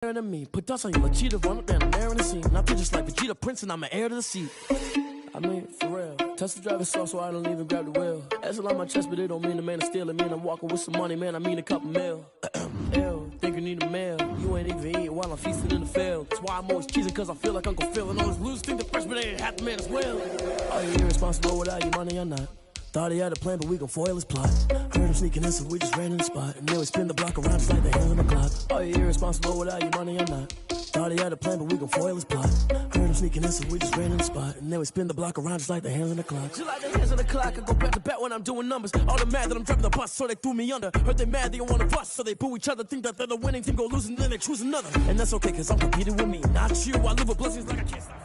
than me. Put dust on you like cheetah, run up down there in the scene. I feel just like Vegeta Prince and I'm an heir to the seat. I mean, for real. Touch the driver's soft so I don't even grab the wheel. That's a lot on my chest, but it don't mean the man is stealing. Mean I'm walking with some money, man. I mean a couple mil. Ew, think you need a meal. You ain't even eating while I'm feasting in the field. That's why I'm always cheesing, cause I feel like Uncle Phil. And all this losers think the freshman ain't half the man as well. Are you irresponsible without your money or not? Thought he had a plan, but we gon' foil his plot. Heard him sneaking in, so we just ran in the spot. And then we spin the block around just like the hands on the clock. Are you irresponsible without your money or not? Thought he had a plan, but we gon' foil his plot. Heard him sneaking in, so we just ran in the spot. And then we spin the block around just like the hands on the clock. Just like the hands on the clock, I go back to back when I'm doing numbers. All the mad that I'm driving the bus, so they threw me under. Heard they mad, they don't wanna bust, so they boo each other. Think that they're the winning team, go losing, then they choose another. And that's okay, cause I'm competing with me, not you. I live with blessings like I can't stop.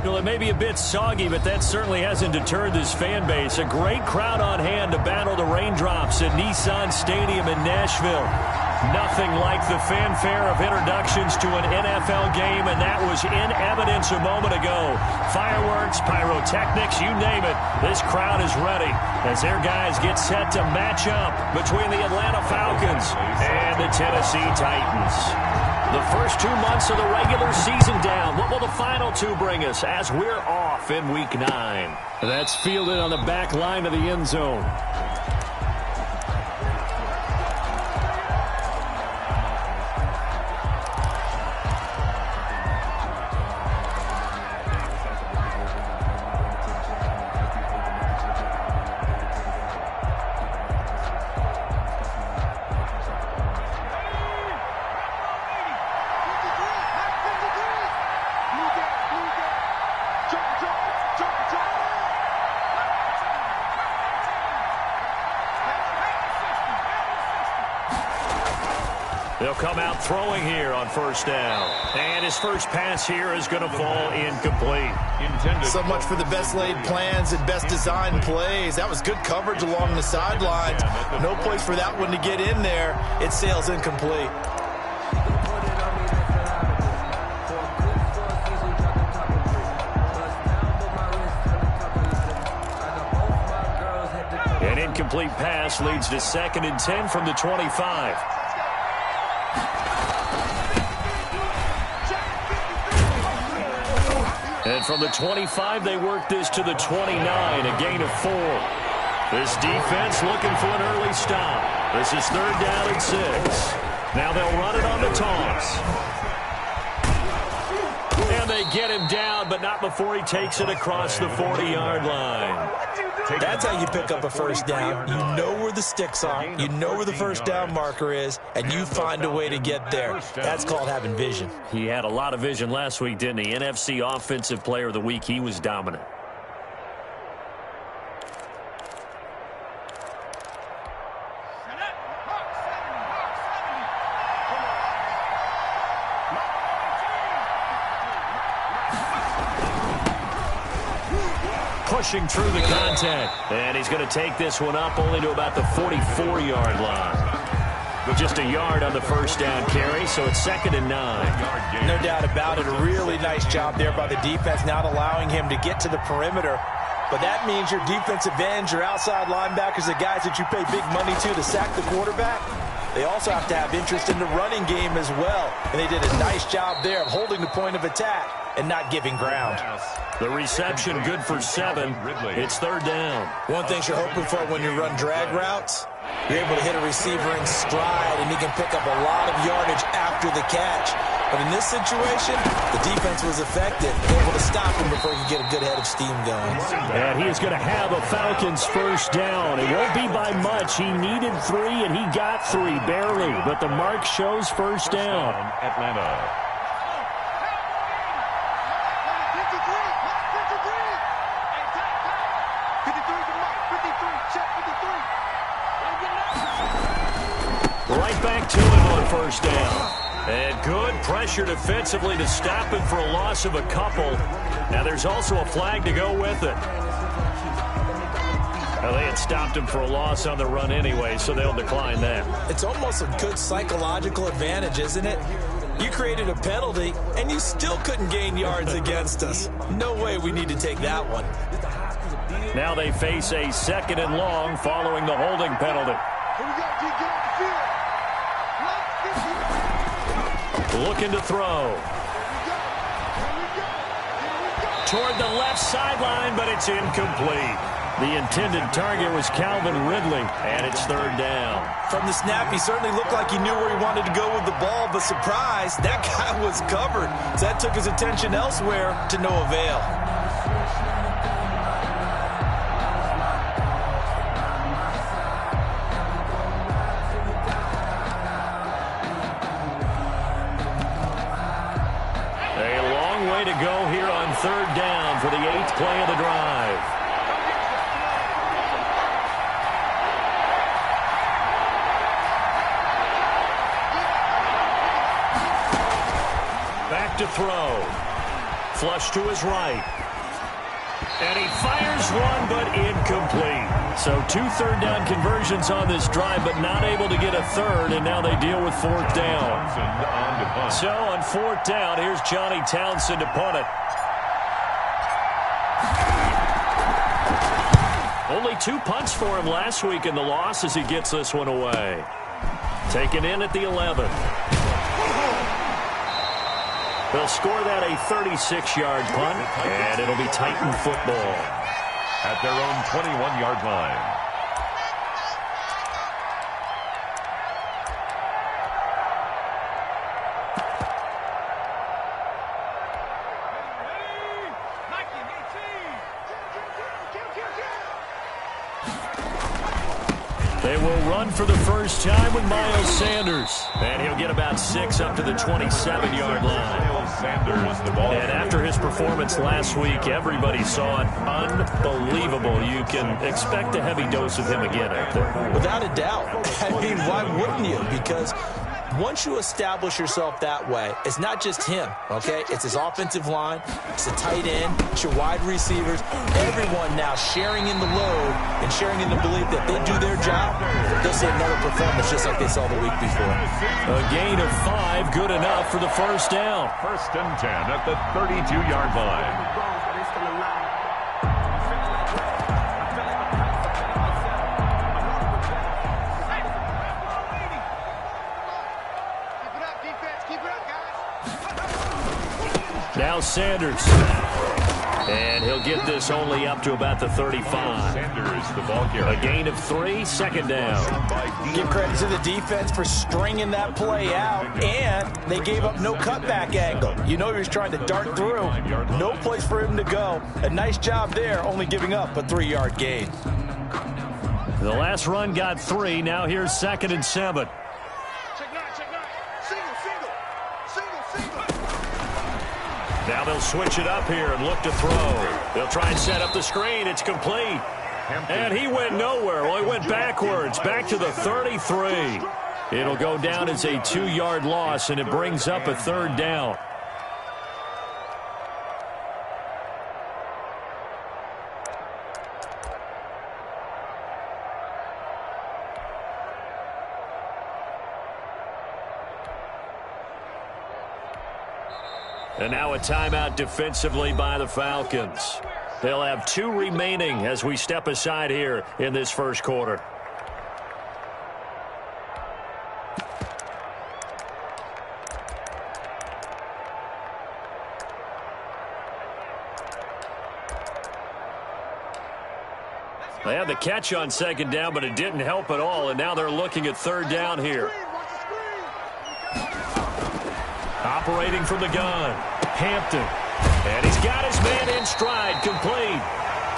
Well, it may be a bit soggy, but that certainly hasn't deterred this fan base. A great crowd on hand to battle the raindrops at Nissan Stadium in Nashville. Nothing like the fanfare of introductions to an NFL game, and that was in evidence a moment ago. Fireworks, pyrotechnics, you name it. This crowd is ready as their guys get set to match up between the Atlanta Falcons and the Tennessee Titans. The first 2 months of the regular season down. What will the final two bring us as we're off in Week 9? That's fielded on the back line of the end zone. They'll come out throwing here on first down. And his first pass here is going to fall incomplete. So much for the best laid plans and best designed plays. That was good coverage along the sidelines. No place for that one to get in there. It sails incomplete. An incomplete pass leads to 2nd and 10 from the 25. And from the 25, they work this to the 29, a gain of 4. This defense looking for an early stop. This is 3rd down and 6. Now they'll run it on the toss. And they get him down, but not before he takes it across the 40-yard line. That's how you pick up a first down. You know where the sticks are. You know where the first down marker is, and you find a way to get there. That's called having vision. He had a lot of vision last week, didn't he? NFC Offensive Player of the Week. He was dominant. Pushing through the contact. And he's going to take this one up only to about the 44-yard line. With just a yard on the first down carry, so it's 2nd and 9. No doubt about it. A really nice job there by the defense, not allowing him to get to the perimeter. But that means your defensive ends, your outside linebackers, the guys that you pay big money to sack the quarterback, they also have to have interest in the running game as well. And they did a nice job there of holding the point of attack and not giving ground. The reception good for 7. It's 3rd down. One thing you're hoping for when you run drag routes, you're able to hit a receiver in stride, and he can pick up a lot of yardage after the catch. But in this situation, the defense was effective, able to stop him before he could get a good head of steam going. And he is going to have a Falcons first down. It won't be by much. He needed 3, and he got 3, barely. But the mark shows first down. Atlanta. Right back to him on first down. And good pressure defensively to stop him for a loss of a couple. Now there's also a flag to go with it. Well, they had stopped him for a loss on the run anyway, so they'll decline that. It's almost a good psychological advantage, isn't it? You created a penalty, and you still couldn't gain yards against us. No way we need to take that one. Now they face a 2nd and long following the holding penalty. Looking to throw. Toward the left sideline, but it's incomplete. The intended target was Calvin Ridley, and it's third down. From the snap, he certainly looked like he knew where he wanted to go with the ball, but surprise, that guy was covered. So that took his attention elsewhere to no avail. A long way to go here on third down for the 8th play of the drive. To throw. Flush to his right. And he fires one, but incomplete. So 2 third-down conversions on this drive, but not able to get a third, and now they deal with 4th down. So on 4th down, here's Johnny Townsend to punt it. Only 2 punts for him last week in the loss as he gets this one away. Taken in at the 11. They'll score that a 36-yard punt, and it'll be Titan football. At their own 21-yard line. They will run for the first time with Miles Sanders. And he'll get about 6 up to the 27-yard line. Sanders, the ball. And after his performance last week, everybody saw it. Unbelievable. You can expect a heavy dose of him again out there. Without a doubt. I mean, why wouldn't you? Because once you establish yourself that way, it's not just him, okay? It's his offensive line, it's the tight end, it's your wide receivers, everyone now sharing in the load and sharing in the belief that they do their job, they'll see another performance just like they saw the week before. A gain of 5, good enough for the first down. 1st and 10 at the 32-yard line. Now Sanders. And he'll get this only up to about the 35. Sanders, the ball carrier. A gain of 3, 2nd down. Give credit to the defense for stringing that play out, and they gave up no cutback angle. You know he was trying to dart through. No place for him to go. A nice job there, only giving up a 3-yard gain. The last run got 3. Now here's 2nd and 7. Now they'll switch it up here and look to throw. They'll try and set up the screen. It's complete. And he went nowhere. Well, he went backwards, back to the 33. It'll go down as a 2-yard loss, and it brings up a 3rd down. And now a timeout defensively by the Falcons. They'll have 2 remaining as we step aside here in this first quarter. They had the catch on 2nd down, but it didn't help at all, and now they're looking at 3rd down here. Operating from the gun, Hampton. And he's got his man in stride, complete.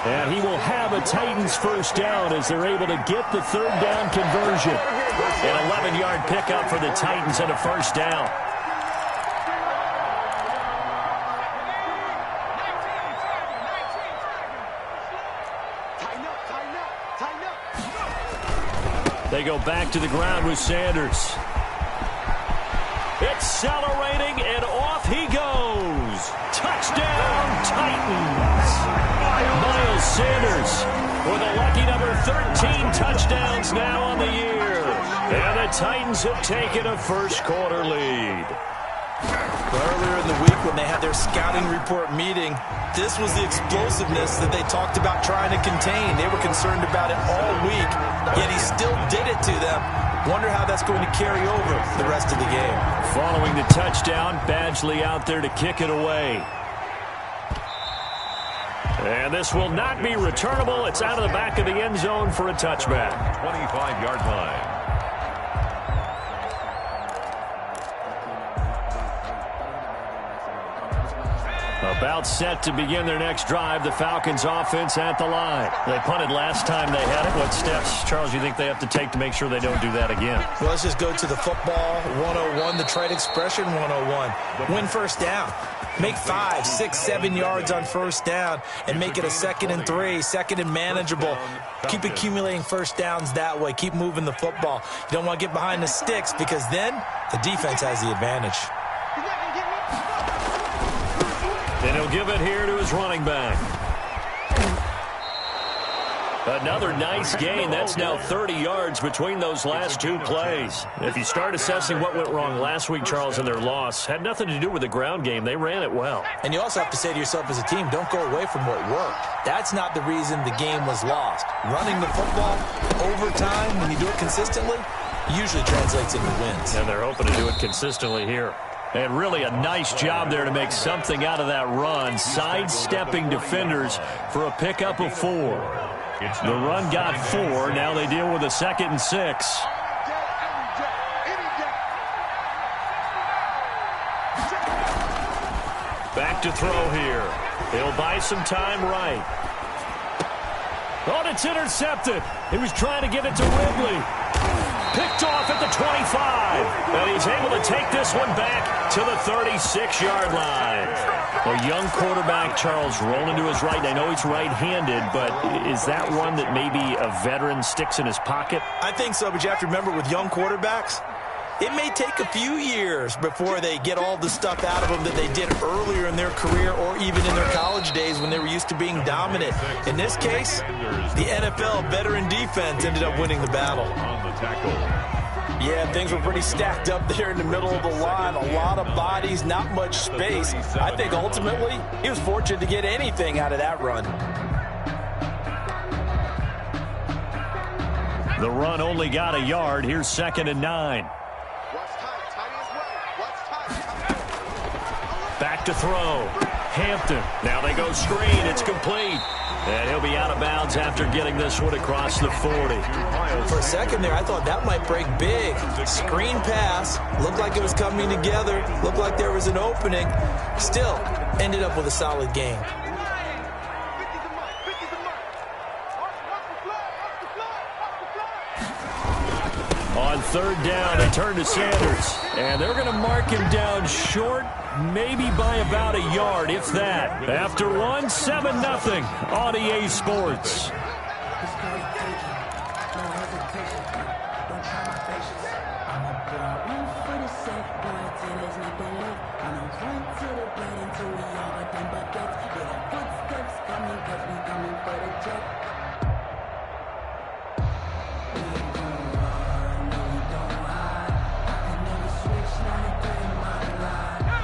And he will have a Titans first down as they're able to get the 3rd down conversion. An 11-yard pickup for the Titans and a first down. They go back to the ground with Sanders. Accelerating, and off he goes. Touchdown, Titans. Miles Sanders with a lucky number 13 touchdowns now on the year. And the Titans have taken a first quarter lead. Earlier in the week when they had their scouting report meeting, this was the explosiveness that they talked about trying to contain. They were concerned about it all week, yet he still did it to them. Wonder how that's going to carry over the rest of the game. Following the touchdown, Badgley out there to kick it away. And this will not be returnable. It's out of the back of the end zone for a touchback. 25-yard line. About set to begin their next drive. The Falcons offense at the line. They punted last time they had it. What steps, Charles, you think they have to take to make sure they don't do that again? Well, let's just go to the football 101, the trade expression 101. Win first down. Make 5, 6, 7 yards on first down and make it a 2nd and 3, 2nd and manageable. Keep accumulating first downs that way. Keep moving the football. You don't want to get behind the sticks because then the defense has the advantage. And he'll give it here to his running back. Another nice gain. That's now 30 yards between those last two plays. If you start assessing what went wrong last week, Charles, in their loss, had nothing to do with the ground game. They ran it well. And you also have to say to yourself as a team, don't go away from what worked. That's not the reason the game was lost. Running the football over time, when you do it consistently, usually translates into wins. And they're hoping to do it consistently here. And really a nice job there to make something out of that run, sidestepping defenders for a pickup of 4. The run got 4. Now they deal with a 2nd and 6. Back to throw here. He'll buy some time right. Oh, and it's intercepted. He was trying to get it to Ridley. Picked off at the 25. And he's able to take this one back to the 36-yard line. A young quarterback, Charles, rolling to his right. I know he's right-handed, but is that one that maybe a veteran sticks in his pocket? I think so, but you have to remember with young quarterbacks, it may take a few years before they get all the stuff out of them that they did earlier in their career or even in their college days when they were used to being dominant. In this case, the NFL veteran defense ended up winning the battle. Yeah, things were pretty stacked up there in the middle of the line. A lot of bodies, not much space. I think ultimately he was fortunate to get anything out of that run. The run only got a yard. Here's 2nd and 9. Back to throw. Hampton. Now they go screen. It's complete. And he'll be out of bounds after getting this one across the 40. For a second there, I thought that might break big. Screen pass. Looked like it was coming together. Looked like there was an opening. Still, ended up with a solid game. On 3rd down, they turn to Sanders. And they're going to mark him down short, maybe by about a yard, if that. After one, 7-0 on EA Sports.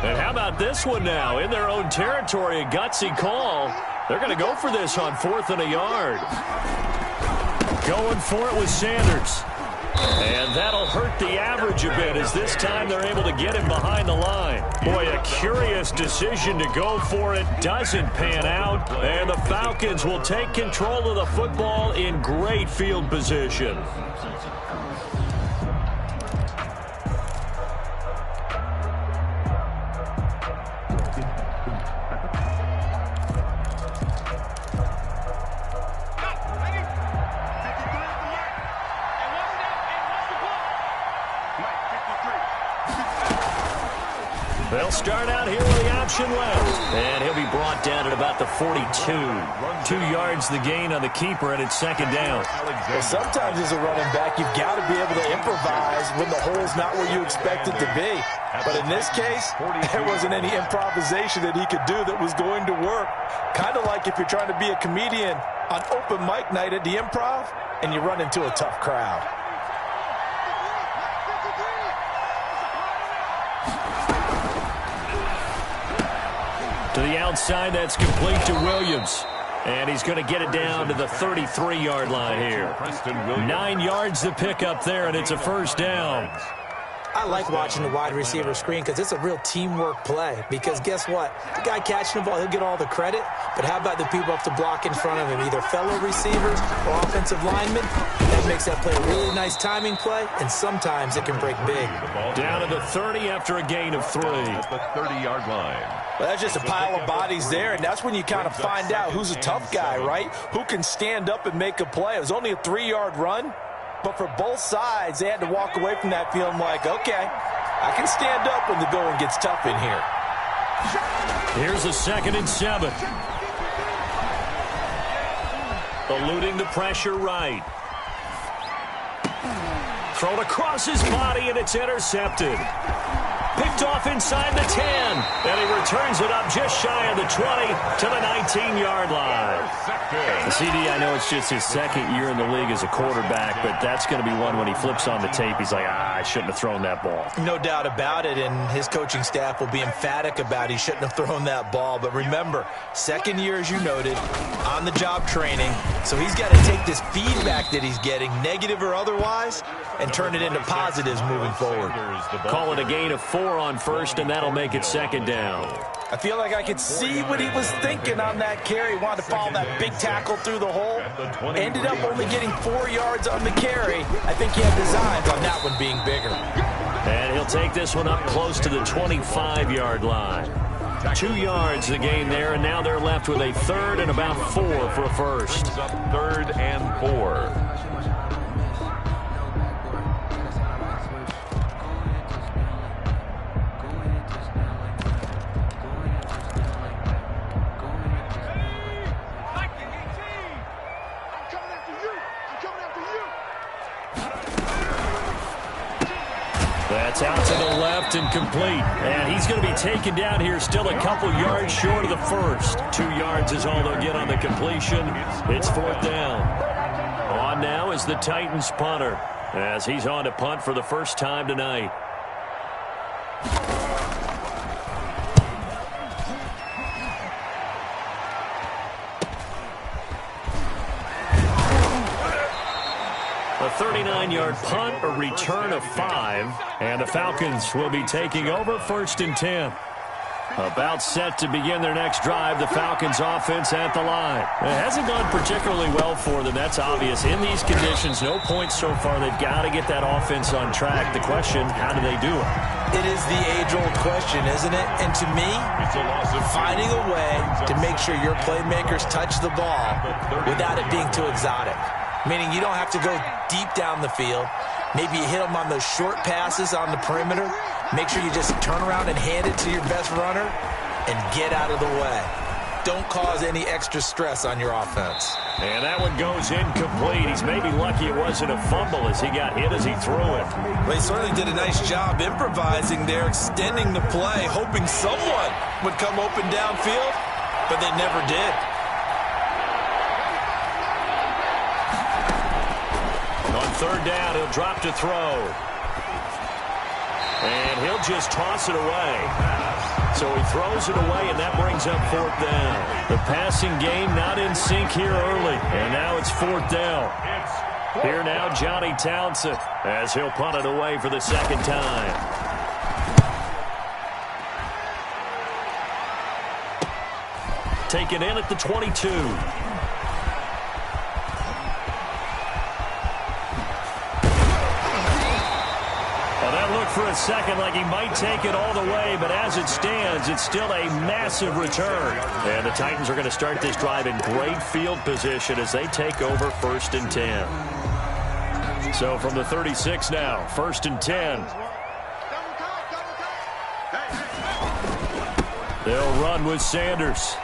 And how about this one now? In their own territory, a gutsy call. They're going to go for this on 4th and a yard. Going for it with Sanders. And that'll hurt the average a bit as this time they're able to get him behind the line. Boy, a curious decision to go for it. Doesn't pan out. And the Falcons will take control of the football in great field position. They'll start out here with the option left. And he'll be brought down at about the 42. 2 yards the gain on the keeper, and it's 2nd down. Well, sometimes as a running back, you've got to be able to improvise when the hole's not where you expect it to be. But in this case, there wasn't any improvisation that he could do that was going to work. Kind of like if you're trying to be a comedian on open mic night at the Improv and you run into a tough crowd. To the outside, that's complete to Williams. And he's going to get it down to the 33-yard line here. 9 yards to pick up there, and it's a first down. I like watching the wide receiver screen because it's a real teamwork play. Because guess what? The guy catching the ball, he'll get all the credit. But how about the people up to block in front of him, either fellow receivers or offensive linemen? That makes that play a really nice timing play, and sometimes it can break big. Down to the 30 after a gain of 3. At the 30-yard line. Well, that's just a pile of bodies there, and that's when you kind of find out who's a tough guy, right? Who can stand up and make a play. It was only a 3-yard run. But for both sides, they had to walk away from that feeling like, okay, I can stand up when the going gets tough in here. Here's a 2nd and 7. Eluding the pressure right. Thrown across his body, and it's intercepted. Picked off inside the 10. And he returns it up just shy of the 20 to the 19-yard line. CD, I know it's just his 2nd year in the league as a quarterback, but that's going to be one when he flips on the tape. He's like, I shouldn't have thrown that ball. No doubt about it, and his coaching staff will be emphatic about he shouldn't have thrown that ball. But remember, 2nd year, as you noted, on-the-job training. So he's got to take this feedback that he's getting, negative or otherwise, and turn it into positives moving forward. Call it a gain of 4 on first, and that'll make it 2nd down. I feel like I could see what he was thinking on that carry. He wanted to follow that big tackle through the hole. Ended up only getting 4 yards on the carry. I think he had designs on that one being bigger. And he'll take this one up close to the 25-yard line. 2 yards the gain there, and now they're left with a 3rd and about 4 for a first. 3rd and 4. That's out to the left and complete. And he's going to be taken down here, still a couple yards short of the first. 2 yards is all they'll get on the completion. It's 4th down. On now is the Titans punter, as he's on to punt for the first time tonight. A 39-yard punt, a return of 5, and the Falcons will be taking over 1st and 10. About set to begin their next drive, the Falcons offense at the line. It hasn't gone particularly well for them, that's obvious. In these conditions, no points so far. They've got to get that offense on track. The question, how do they do it? It is the age-old question, isn't it? And to me, finding a way to make sure your playmakers touch the ball without it being too exotic. Meaning you don't have to go deep down the field. Maybe you hit them on those short passes on the perimeter. Make sure you just turn around and hand it to your best runner and get out of the way. Don't cause any extra stress on your offense. And that one goes incomplete. He's maybe lucky it wasn't a fumble as he got hit as he threw it. Well, he certainly did a nice job improvising there, extending the play, hoping someone would come open downfield, but they never did. On 3rd down, he'll drop to throw. And he'll just toss it away. So he throws it away, and that brings up 4th down. The passing game not in sync here early. And now it's 4th down. Here now, Johnny Townsend, as he'll punt it away for the 2nd time. Taken in at the 22. Look for a second like he might take it all the way, but as it stands, it's still a massive return. And the Titans are going to start this drive in great field position as they take over 1st and 10. So from the 36 now, 1st and 10. They'll run with Sanders.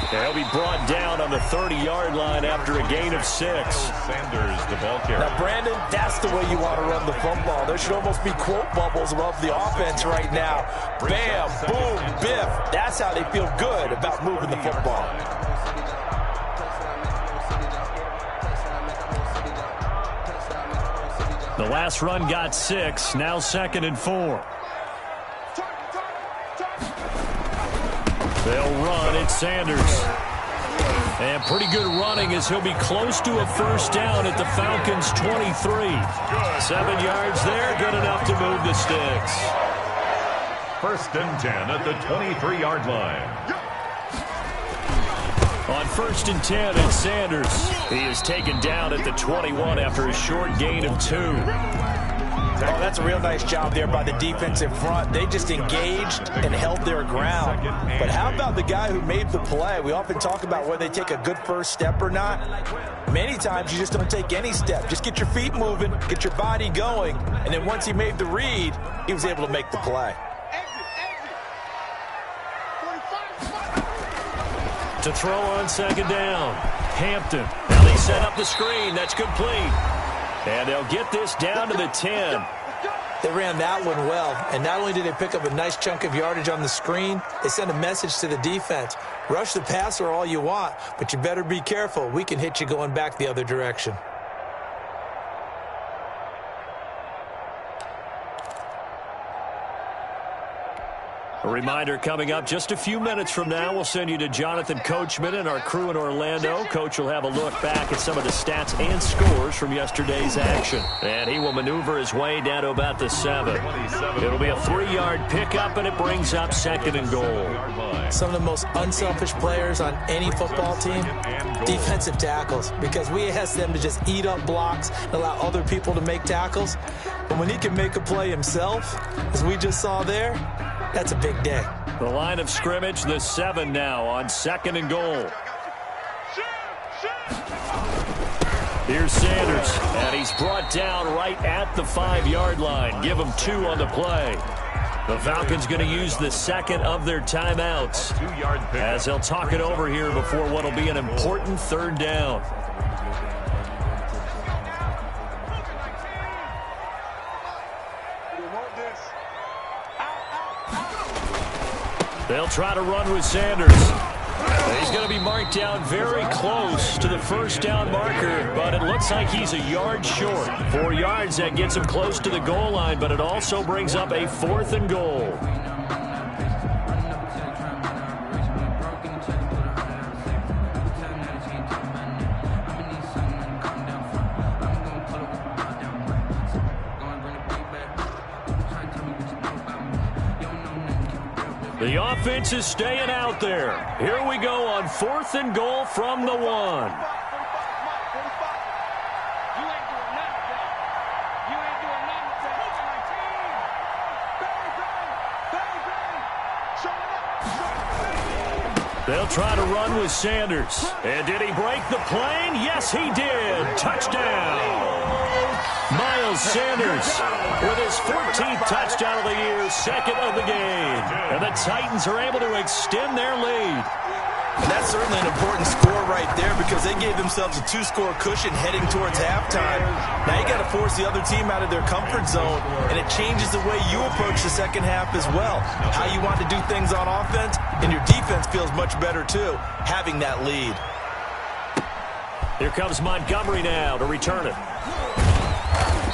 He'll be brought down on the 30-yard line after a gain of 6. Sanders, the ball carrier. Now, Brandon, that's the way you want to run the football. There should almost be quote bubbles above the offense right now. Bam, boom, biff. That's how they feel good about moving the football. The last run got 6, now 2nd and 4. They'll run. It's Sanders. And pretty good running as he'll be close to a first down at the Falcons' 23. 7 yards there, good enough to move the sticks. 1st and 10 at the 23-yard line. On 1st and 10, it's Sanders. He is taken down at the 21 after a short gain of 2. Oh, that's a real nice job there by the defensive front. They just engaged and held their ground. But how about the guy who made the play? We often talk about whether they take a good first step or not. Many times you just don't take any step. Just get your feet moving, get your body going, and then once he made the read, he was able to make the play. To throw on 2nd down, Hampton. Now they set up the screen. That's complete. And they'll get this down to the 10. They ran that one well, and not only did they pick up a nice chunk of yardage on the screen, they sent a message to the defense. Rush the passer all you want, but you better be careful. We can hit you going back the other direction. A reminder coming up just a few minutes from now, we'll send you to Jonathan Coachman and our crew in Orlando. Coach will have a look back at some of the stats and scores from yesterday's action. And he will maneuver his way down to about the 7. It'll be a 3-yard pickup, and it brings up 2nd and goal. Some of the most unselfish players on any football team, defensive tackles, because we ask them to just eat up blocks and allow other people to make tackles. But when he can make a play himself, as we just saw there, that's a big day. The line of scrimmage, the 7 now on 2nd and goal. Here's Sanders, and he's brought down right at the 5-yard line. Give him 2 on the play. The Falcons going to use the 2nd of their timeouts as they'll talk it over here before what will be an important 3rd down. They'll try to run with Sanders. He's going to be marked down very close to the first down marker, but it looks like he's a yard short. 4 yards, that gets him close to the goal line, but it also brings up a 4th and goal. The offense is staying out there. Here we go on 4th and goal from the 1. They'll try to run with Sanders. And did he break the plane? Yes, he did. Touchdown. Miles Sanders with his 14th touchdown of the year, 2nd of the game. And the Titans are able to extend their lead. And that's certainly an important score right there because they gave themselves a 2-score cushion heading towards halftime. Now you got to force the other team out of their comfort zone, and it changes the way you approach the second half as well. How you want to do things on offense, and your defense feels much better too, having that lead. Here comes Montgomery now to return it.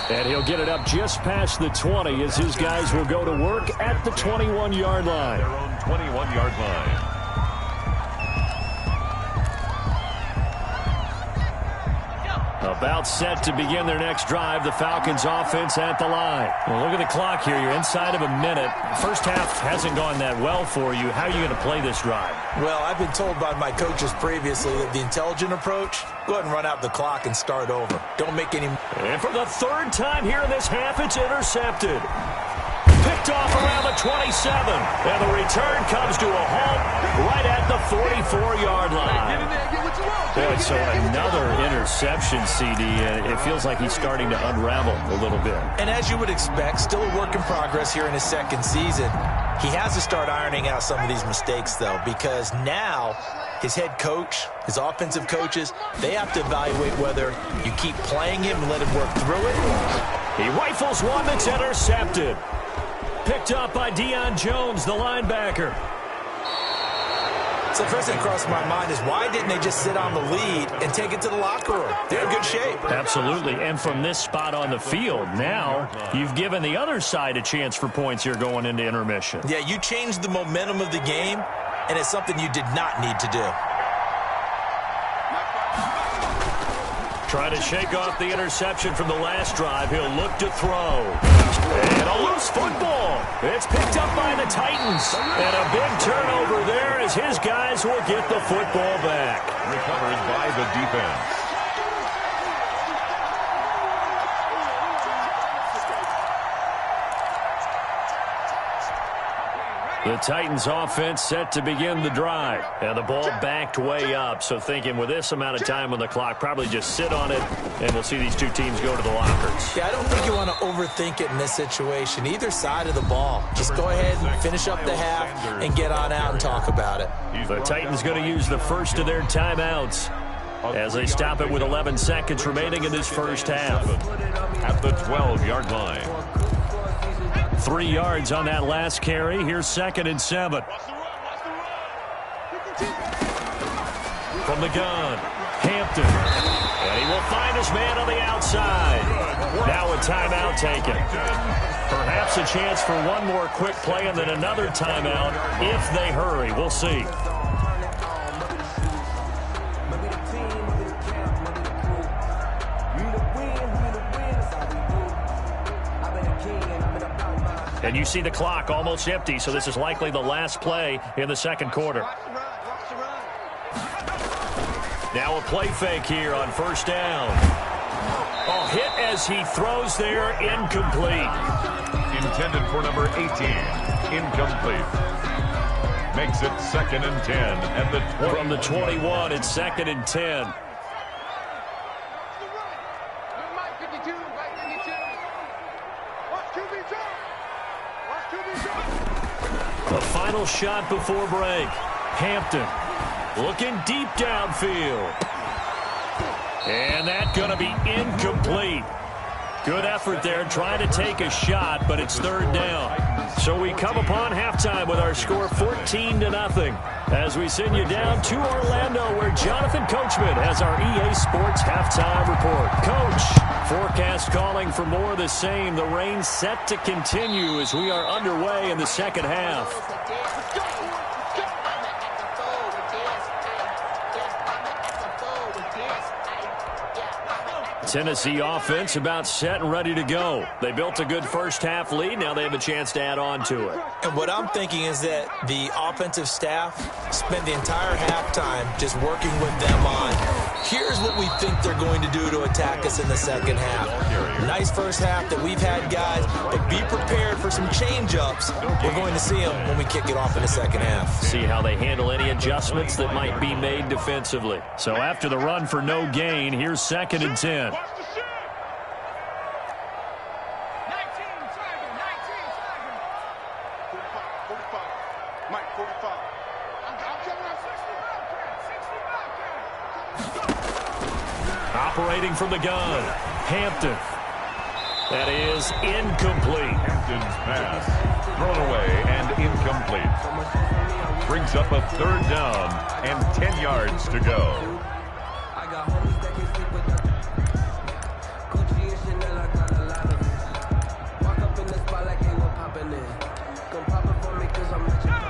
And he'll get it up just past the 20 as his guys will go to work at the 21-yard line. Their own 21-yard line. About set to begin their next drive, the Falcons offense at the line. Well, look at the clock here. You're inside of a minute. First half hasn't gone that well for you. How are you going to play this drive? Well, I've been told by my coaches previously that the intelligent approach, go ahead and run out the clock and start over. Don't make any... And for the 3rd time here in this half, it's intercepted. Picked off around the 27. And the return comes to a halt right at the 44-yard line. Boy, so another interception, CD. It feels like he's starting to unravel a little bit. And as you would expect, still a work in progress here in his 2nd season. He has to start ironing out some of these mistakes, though, because now his head coach, his offensive coaches, they have to evaluate whether you keep playing him and let him work through it. He rifles one that's intercepted. Picked up by Deion Jones, the linebacker. So the first thing that crossed my mind is why didn't they just sit on the lead and take it to the locker room? They're in good shape. Absolutely. And from this spot on the field, now you've given the other side a chance for points here going into intermission. Yeah, you changed the momentum of the game, and it's something you did not need to do. Trying to shake off the interception from the last drive. He'll look to throw. And a loose football. It's picked up by the Titans. And a big turnover there as his guys will get the football back. Recovered by the defense. The Titans offense set to begin the drive. And the ball backed way up. So thinking with this amount of time on the clock, probably just sit on it, and we'll see these two teams go to the lockers. Yeah, I don't think you want to overthink it in this situation. Either side of the ball. Just go ahead and finish up the half and get on out and talk about it. The Titans going to use the first of their timeouts as they stop it with 11 seconds remaining in this first half. At the 12-yard line. 3 yards on that last carry. Here's 2nd and 7. From the gun, Hampton. And he will find his man on the outside. Now a timeout taken. Perhaps a chance for one more quick play and then another timeout if they hurry. We'll see. And you see the clock almost empty, so this is likely the last play in the second quarter. Now a play fake here on first down. A hit as he throws there, incomplete. Intended for number 18, incomplete. Makes it 2nd and 10 at the 20. From the 21, it's 2nd and 10. The final shot before break. Hampton looking deep downfield. And that's going to be incomplete. Good effort there trying to take a shot, but it's 3rd down. So we come upon halftime with our score 14-0 as we send you down to Orlando where Jonathan Coachman has our EA Sports halftime report. Coach, forecast calling for more of the same. The rain set to continue as we are underway in the second half. Tennessee offense about set and ready to go. They built a good first half lead. Now they have a chance to add on to it. And what I'm thinking is that the offensive staff spent the entire halftime just working with them on, here's what we think they're going to do to attack us in the second half. Nice first half that we've had, guys, but be prepared for some change-ups. We're going to see them when we kick it off in the second half. See how they handle any adjustments that might be made defensively. So after the run for no gain, here's 2nd and 10. Operating from the gun, Hampton. That is incomplete. Hampton's pass thrown away and incomplete. Brings up a 3rd down and 10 yards to go.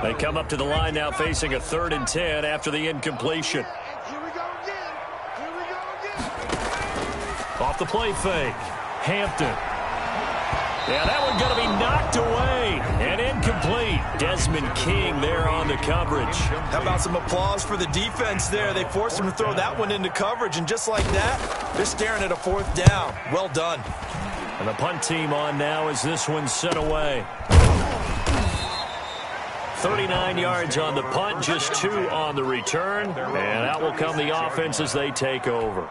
They come up to the line now facing a 3rd and 10 after the incompletion. Off the play fake, Hampton. Yeah, that one's going to be knocked away and incomplete. Desmond King there on the coverage. How about some applause for the defense there? They forced him to throw that one into coverage, and just like that, they're staring at a 4th down. Well done. And the punt team on now as this one's sent away. 39 yards on the punt, just 2 on the return. And out will come the offense as they take over.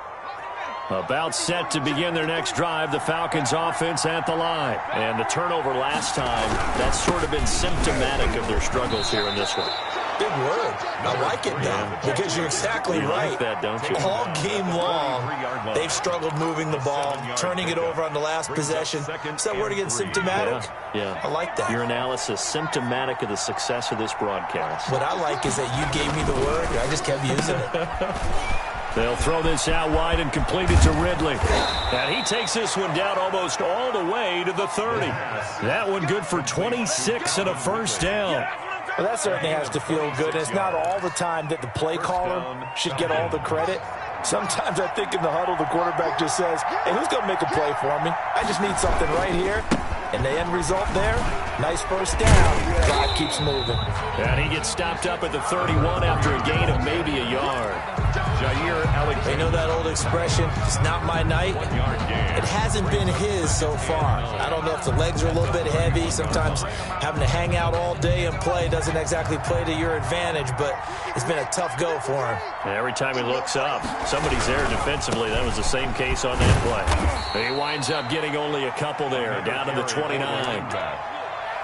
About set to begin their next drive, the Falcons offense at the line. And the turnover last time, that's sort of been symptomatic of their struggles here in this one. Big word. I like it, though, because you're exactly right. Like that, don't you? All game long, they've struggled moving the ball, turning it over on the last possession. Is that word again, symptomatic? Yeah. I like that. Your analysis, symptomatic of the success of this broadcast. What I like is that you gave me the word, and I just kept using it. They'll throw this out wide and complete it to Ridley. And he takes this one down almost all the way to the 30. That one good for 26 and a 1st down. Well, that certainly has to feel good. And it's not all the time that the play caller should get all the credit. Sometimes I think in the huddle, the quarterback just says, hey, who's going to make a play for me? I just need something right here. And the end result there, nice first down. Drive keeps moving. And he gets stopped up at the 31 after a gain of maybe a yard. Jair Alexander. You know that old expression, it's not my night? It hasn't been his so far. I don't know if the legs are a little bit heavy. Sometimes having to hang out all day and play doesn't exactly play to your advantage, but it's been a tough go for him. And every time he looks up, somebody's there defensively. That was the same case on that play. He winds up getting only a couple there, down to the 29.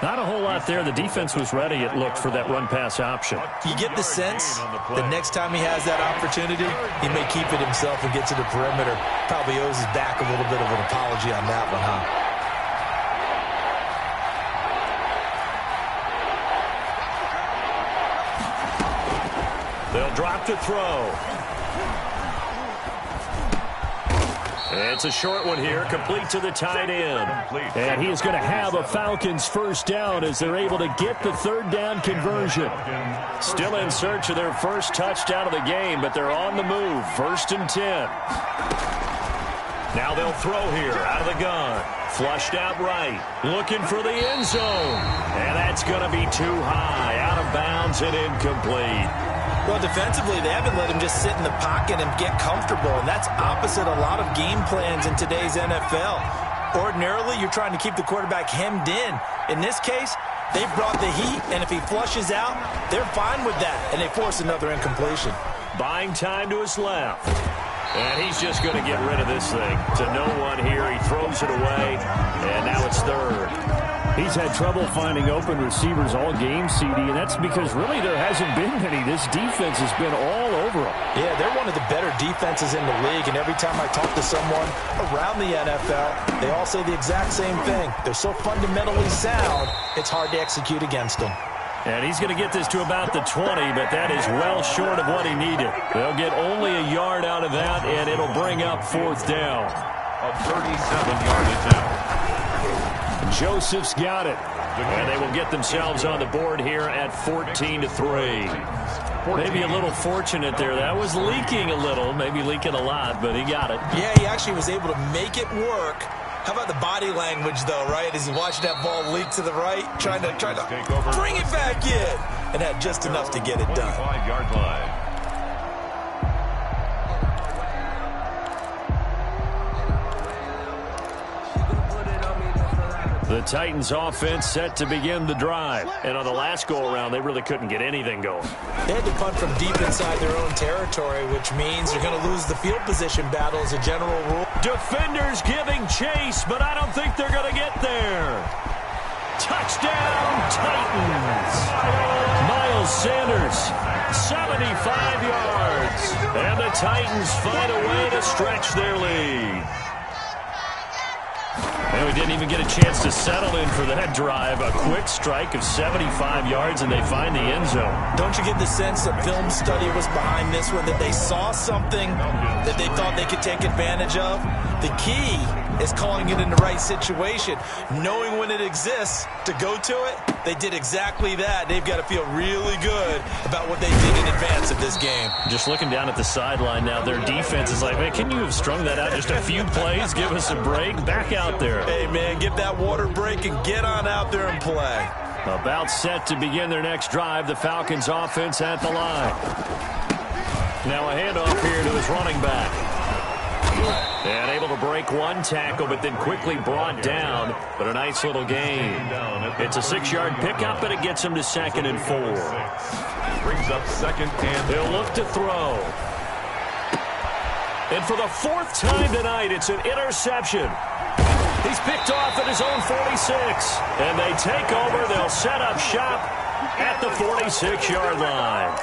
Not a whole lot there. The defense was ready, it looked, for that run-pass option. You get the sense that next time he has that opportunity, he may keep it himself and get to the perimeter. Probably owes his back a little bit of an apology on that one, huh? They'll drop to throw. It's a short one here, complete to the tight end. And he's going to have a Falcons first down as they're able to get the third down conversion. Still in search of their first touchdown of the game, but they're on the move. 1st and 10. Now they'll throw here out of the gun. Flushed out right. Looking for the end zone. And that's going to be too high. Out of bounds and incomplete. Well, defensively, they haven't let him just sit in the pocket and get comfortable, and that's opposite a lot of game plans in today's NFL. Ordinarily, you're trying to keep the quarterback hemmed in. In this case, they brought the heat, and if he flushes out, they're fine with that, and they force another incompletion. Buying time to his left. And he's just going to get rid of this thing. To no one here, he throws it away, and now it's third. He's had trouble finding open receivers all game, CD, and that's because really there hasn't been any. This defense has been all over him. Yeah, they're one of the better defenses in the league, and every time I talk to someone around the NFL, they all say the exact same thing. They're so fundamentally sound, it's hard to execute against them. And he's going to get this to about the 20, but that is well short of what he needed. They'll get only a yard out of that, and it'll bring up 4th down. A 37-yard attempt. Joseph's got it. And they will get themselves on the board here at 14-3. Maybe a little fortunate there. That was leaking a little, maybe leaking a lot, but he got it. Yeah, he actually was able to make it work. How about the body language, though, right? As he watched that ball leak to the right, trying to bring it back in, and had just enough to get it done. 25-yard line. The Titans offense set to begin the drive. And on the last go-around, they really couldn't get anything going. They had to punt from deep inside their own territory, which means they're going to lose the field position battle as a general rule. Defenders giving chase, but I don't think they're going to get there. Touchdown, Titans. Miles Sanders, 75 yards. And the Titans find a way to stretch their lead. And we didn't even get a chance to settle in for that drive. A quick strike of 75 yards, and they find the end zone. Don't you get the sense that film study was behind this one, that they saw something that they thought they could take advantage of? The key is calling it in the right situation, knowing when it exists to go to it. They did exactly that. They've got to feel really good about what they did in advance of this game. Just looking down at the sideline now, their defense is like, man, can you have strung that out just a few plays? Give us a break. Back out there. Hey, man, give that water break and get on out there and play. About set to begin their next drive, the Falcons offense at the line. Now a handoff here to his running back. And able to break one tackle, but then quickly brought down. But a nice little gain. It's a 6-yard pickup, and it gets him to 2nd and 4. Brings up 2nd and... He'll look to throw. And for the 4th time tonight, it's an interception. He's picked off at his own 46. And they take over. They'll set up shop at the 46-yard line.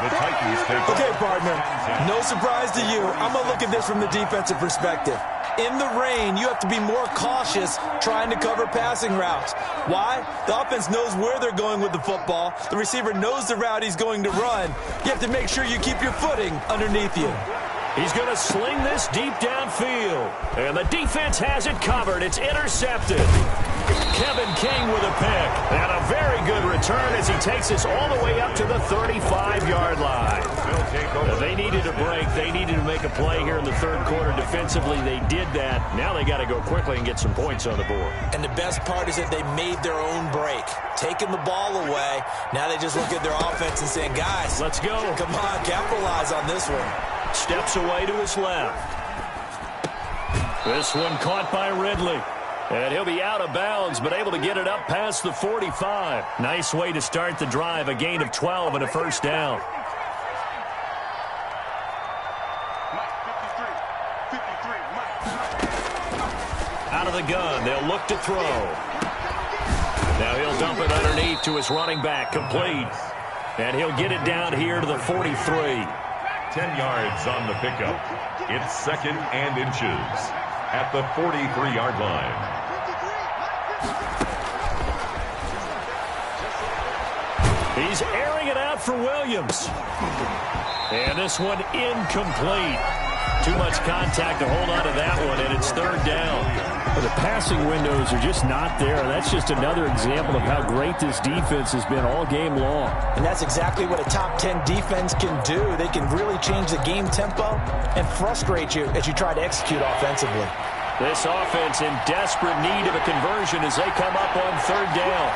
The Titans take over. Okay, partner, no surprise to you. I'm going to look at this from the defensive perspective. In the rain, you have to be more cautious trying to cover passing routes. Why? The offense knows where they're going with the football. The receiver knows the route he's going to run. You have to make sure you keep your footing underneath you. He's going to sling this deep downfield. And the defense has it covered. It's intercepted. Kevin King with a pick. And a very good return as he takes us all the way up to the 35-yard line. They needed a break. They needed to make a play here in the third quarter defensively. They did that. Now they got to go quickly and get some points on the board. And the best part is that they made their own break. Taking the ball away. Now they just look at their offense and saying, guys, let's go. Come on, capitalize on this one. Steps away to his left. This one caught by Ridley. And he'll be out of bounds, but able to get it up past the 45. Nice way to start the drive. A gain of 12 and a first down. Out of the gun. They'll look to throw. Now he'll dump it underneath to his running back. Complete. And he'll get it down here to the 43. 10 yards on the pickup. It's second and inches at the 43-yard line. He's airing it out for Williams. And this one incomplete. Too much contact to hold on to that one, and it's third down. Well, the passing windows are just not there. That's just another example of how great this defense has been all game long. And that's exactly what a top 10 defense can do. They can really change the game tempo and frustrate you as you try to execute offensively. This offense in desperate need of a conversion as they come up on third down.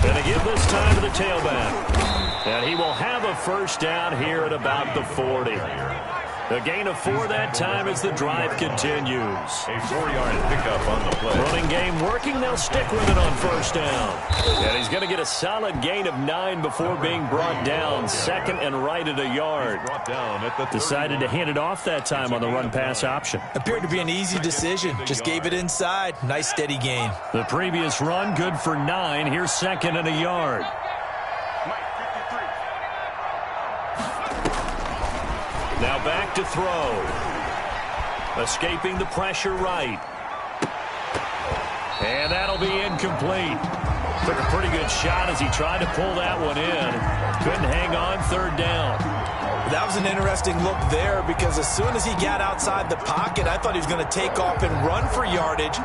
And they give this time to the tailback. And he will have a first down here at about the 40. A gain of 4 that time as the drive continues. A 4-yard pickup on the play. Running game working. They'll stick with it on first down. And he's going to get a solid gain of 9 before being brought down. Second and right at a yard. Decided to hand it off that time on the run-pass option. Appeared to be an easy decision. Just gave it inside. Nice steady gain. The previous run good for 9. Here's second and a yard. Now back to throw. Escaping the pressure right. And that'll be incomplete. Took a pretty good shot as he tried to pull that one in. Couldn't hang on third down. That was an interesting look there because as soon as he got outside the pocket, I thought he was going to take off and run for yardage.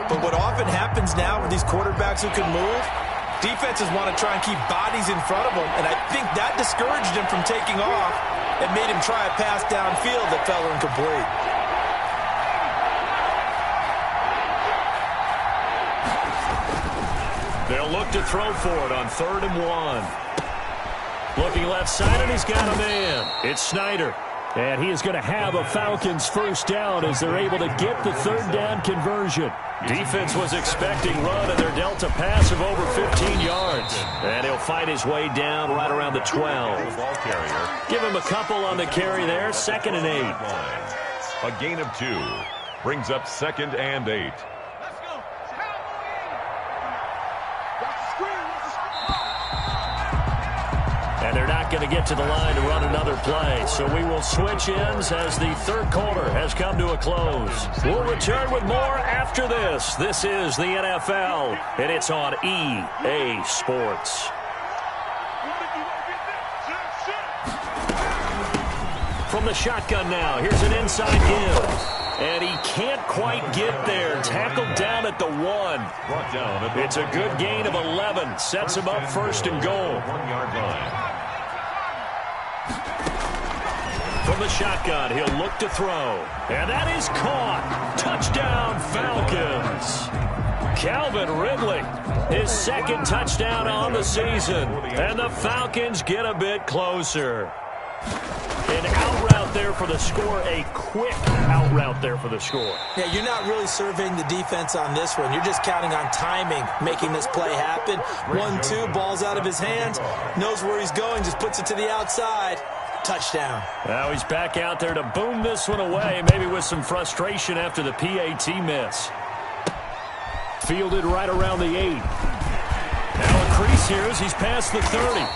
But what often happens now with these quarterbacks who can move, defenses want to try and keep bodies in front of them. And I think that discouraged him from taking off and made him try a pass downfield that fell incomplete. They'll look to throw for it on 3rd and 1. Looking left side, and he's got a man. It's Snyder. And he is going to have a Falcons first down as they're able to get the third down conversion. Defense was expecting run, and they're dealt a pass of over 15 yards. And he'll fight his way down right around the 12. Give him a couple on the carry there. 2nd and 8. A gain of 2 brings up 2nd and 8. And they're not going to get to the line to run another play. So we will switch ends as the third quarter has come to a close. We'll return with more after this. This is the NFL, and it's on EA Sports. From the shotgun now, here's an inside give. And he can't quite get there. Tackled down at the 1. It's a good gain of 11. Sets him up 1st and goal. 1-yard line. From the shotgun, he'll look to throw. And that is caught. Touchdown, Falcons. Calvin Ridley, his 2nd touchdown on the season. And the Falcons get a bit closer. An out route there for the score. A quick out route there for the score. Yeah, you're not really surveying the defense on this one. You're just counting on timing, making this play happen. 1-2, ball's out of his hands. Knows where he's going, just puts it to the outside. Touchdown. Now he's back out there to boom this one away, maybe with some frustration after the PAT miss. Fielded right around the 8. Now a crease here as he's past the 30.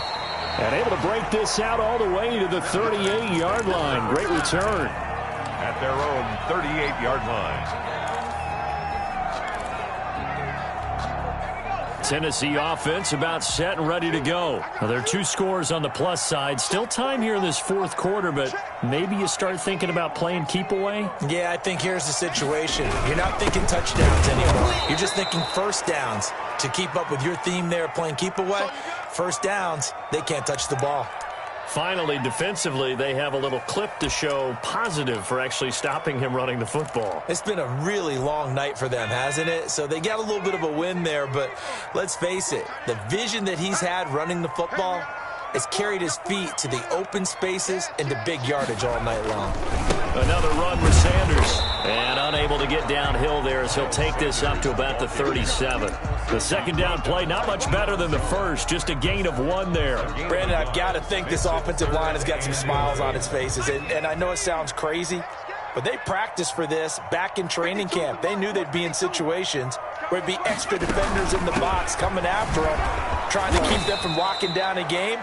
And able to break this out all the way to the 38-yard line. Great return. At their own 38-yard line. Tennessee offense about set and ready to go. Now, there are 2 scores on the plus side. Still time here in this fourth quarter, but maybe you start thinking about playing keep away? Yeah, I think here's the situation. You're not thinking touchdowns anymore. You're just thinking first downs. To keep up with your theme there, playing keep away, first downs, they can't touch the ball. Finally, defensively, they have a little clip to show positive for actually stopping him running the football. It's been a really long night for them, hasn't it? So they got a little bit of a win there, but let's face it, the vision that he's had running the football has carried his feet to the open spaces and to big yardage all night long. Another run with Sanders, and unable to get downhill there as he'll take this up to about the 37. The second down play, not much better than the first, just a gain of 1 there. Brandon, I've got to think this offensive line has got some smiles on its faces, and I know it sounds crazy, but they practiced for this back in training camp. They knew they'd be in situations where it'd be extra defenders in the box coming after them, trying to keep them from locking down a game.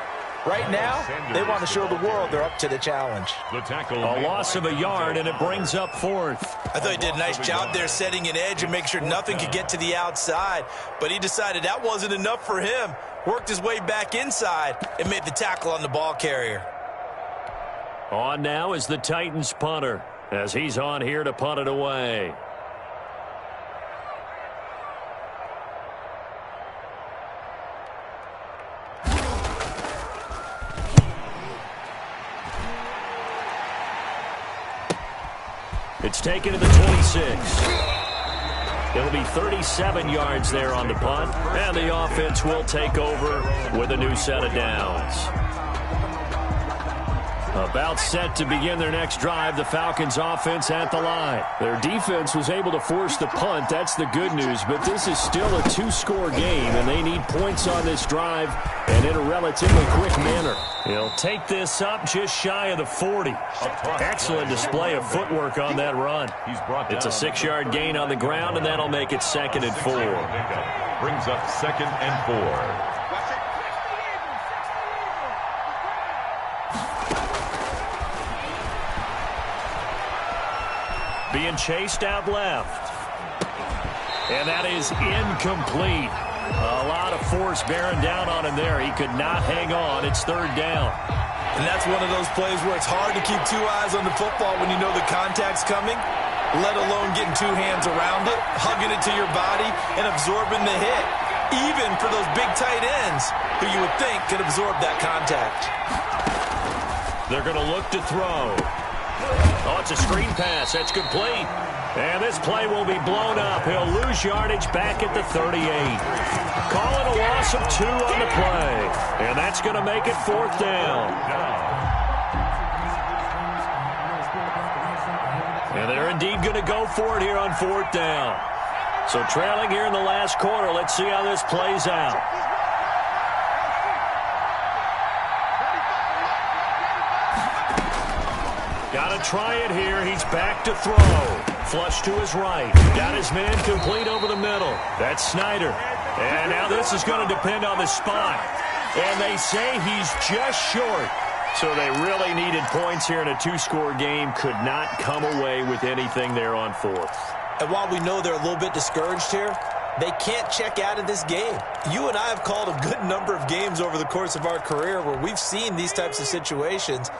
Right now, they want to show the world they're up to the challenge. A loss of a yard, and it brings up 4th. I thought he did a nice job there setting an edge and making sure nothing could get to the outside. But he decided that wasn't enough for him. Worked his way back inside and made the tackle on the ball carrier. On now is the Titans punter, as he's on here to punt it away. It's taken to the 26. It'll be 37 yards there on the punt, and the offense will take over with a new set of downs. About set to begin their next drive, the Falcons offense at the line. Their defense was able to force the punt. That's the good news, but this is still a 2-score game, and they need points on this drive and in a relatively quick manner. He'll take this up just shy of the 40. Excellent display of footwork on that run. It's a 6-yard gain on the ground, and that'll make it 2nd and 4. Brings up 2nd and 4. Being chased out left. And that is incomplete. A lot of force bearing down on him there. He could not hang on. It's 3rd down. And that's one of those plays where it's hard to keep 2 eyes on the football when you know the contact's coming, let alone getting 2 hands around it, hugging it to your body, and absorbing the hit. Even for those big tight ends who you would think could absorb that contact. They're going to look to throw. Oh, it's a screen pass. That's complete. And this play will be blown up. He'll lose yardage back at the 38. Calling a loss of 2 on the play. And that's going to make it 4th down. And they're indeed going to go for it here on 4th down. So trailing here in the last quarter. Let's see how this plays out. Got to try it here. He's back to throw. Flush to his right. Got his man complete over the middle. That's Snyder. And now this is going to depend on the spot. And they say he's just short. So they really needed points here in a 2-score game. Could not come away with anything there on 4th. And while we know they're a little bit discouraged here, they can't check out of this game. You and I have called a good number of games over the course of our career where we've seen these types of situations.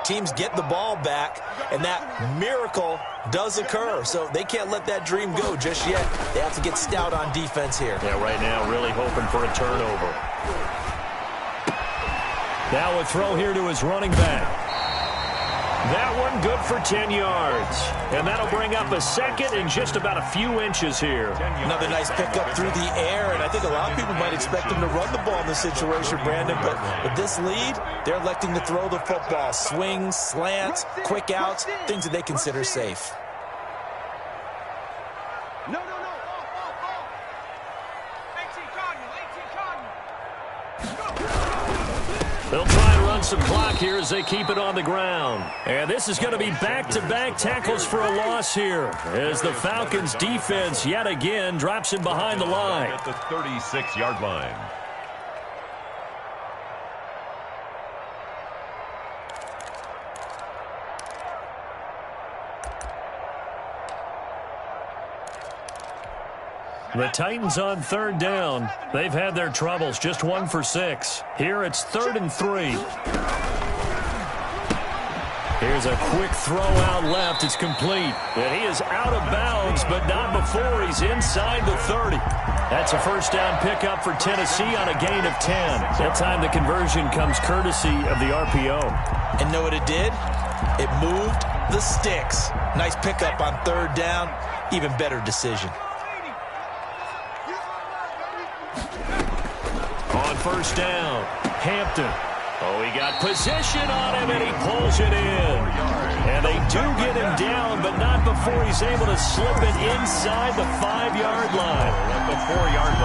Teams get the ball back, and that miracle does occur. So they can't let that dream go just yet. They have to get stout on defense here. Yeah, right now really hoping for a turnover. Now a throw here to his running back. That one good for 10 yards. And that'll bring up a 2nd and just about a few inches here. Another nice pickup through the air, and I think a lot of people might expect him to run the ball in this situation, Brandon, but with this lead, they're electing to throw the football. Swings, slants, quick outs, things that they consider safe. No. 18 Cardinal. They'll try and run some clock here as they keep it on the ground. And this is going to be back-to-back tackles for a loss here as the Falcons defense yet again drops him behind the line. At the 36-yard line. The Titans on third down. They've had their troubles, just 1 for 6. Here it's 3rd and 3. Here's a quick throw out left. It's complete. And he is out of bounds, but not before he's inside the 30. That's a first down pickup for Tennessee on a gain of 10. That time the conversion comes courtesy of the RPO. And know what it did? It moved the sticks. Nice pickup on 3rd down. Even better decision. On first down, Hampton. Oh, he got position on him, and he pulls it in. And they do get him down, but not before he's able to slip it inside the 5-yard line. At the 4-yard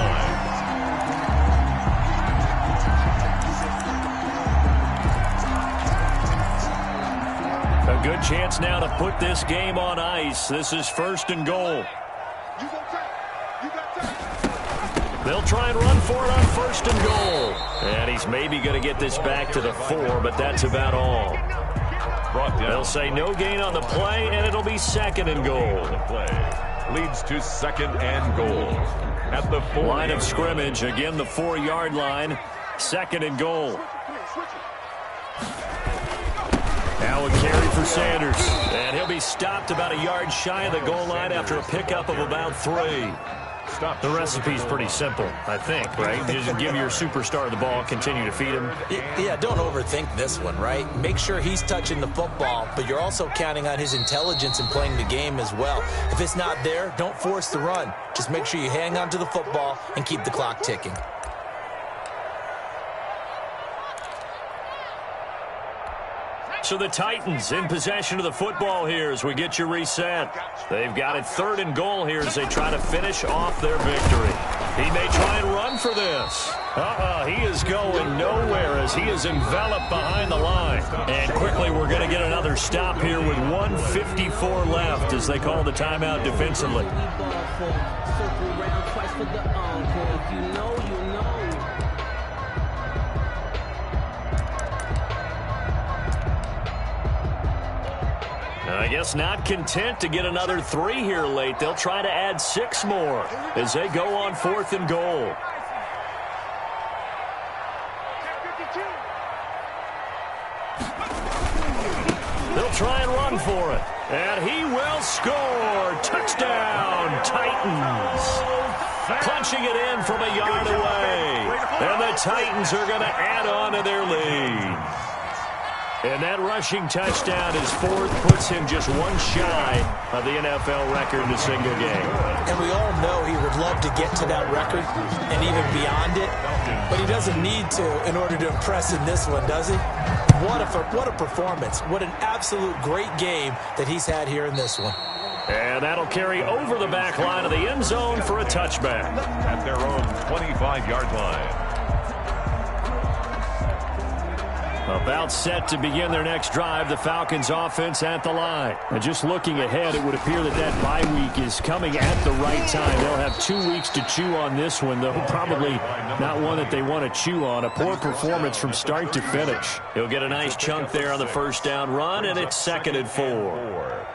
line. A good chance now to put this game on ice. This is 1st and goal. They'll try and run for it on 1st and goal. And he's maybe going to get this back to the 4, but that's about all. They'll say no gain on the play, and it'll be 2nd and goal. The play leads to 2nd and goal. At the 4 line of scrimmage, again the 4-yard line, 2nd and goal. Now a carry for Sanders, and he'll be stopped about a yard shy of the goal line after a pickup of about 3. The recipe's pretty simple, I think, right? You just give your superstar the ball, continue to feed him. Yeah, don't overthink this one, right? Make sure he's touching the football, but you're also counting on his intelligence in playing the game as well. If it's not there, don't force the run. Just make sure you hang on to the football and keep the clock ticking. So the Titans in possession of the football here as we get you reset. They've got it 3rd and goal here as they try to finish off their victory. He may try and run for this. He is going nowhere as he is enveloped behind the line. And quickly we're going to get another stop here with 1:54 left as they call the timeout defensively. I guess not content to get another 3 here late. They'll try to add 6 more as they go on 4th and goal. They'll try and run for it. And he will score. Touchdown, Titans. Punching it in from a yard away. And the Titans are going to add on to their lead. And that rushing touchdown, his 4th, puts him just 1 shy of the NFL record in a single game. And we all know he would love to get to that record and even beyond it, but he doesn't need to in order to impress in this one, does he? What a performance. What an absolute great game that he's had here in this one. And that'll carry over the back line of the end zone for a touchback. At their own 25-yard line. About set to begin their next drive, the Falcons offense at the line. And just looking ahead, it would appear that bye week is coming at the right time. They'll have 2 weeks to chew on this one, though probably not one that they want to chew on. A poor performance from start to finish. He'll get a nice chunk there on the first down run, and it's 2nd and 4.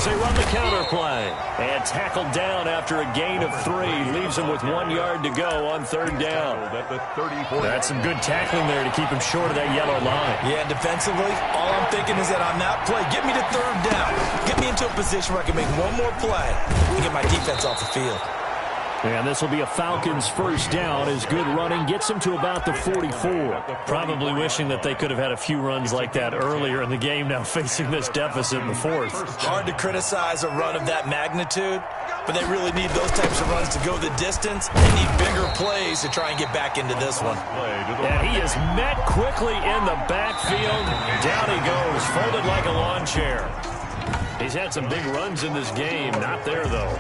They run the counter play and tackled down after a gain of 3. Leaves him with 1 yard to go on 3rd down. That's some good tackling there to keep him short of that yellow line. Yeah, defensively, all I'm thinking is that on that play, get me to 3rd down. Get me into a position where I can make one more play and get my defense off the field. And this will be a Falcons first down as good running gets them to about the 44. Probably wishing that they could have had a few runs like that earlier in the game, now facing this deficit in the 4th. Hard to criticize a run of that magnitude, but they really need those types of runs to go the distance. They need bigger plays to try and get back into this one. And he is met quickly in the backfield. Down he goes, folded like a lawn chair. He's had some big runs in this game. Not there, though.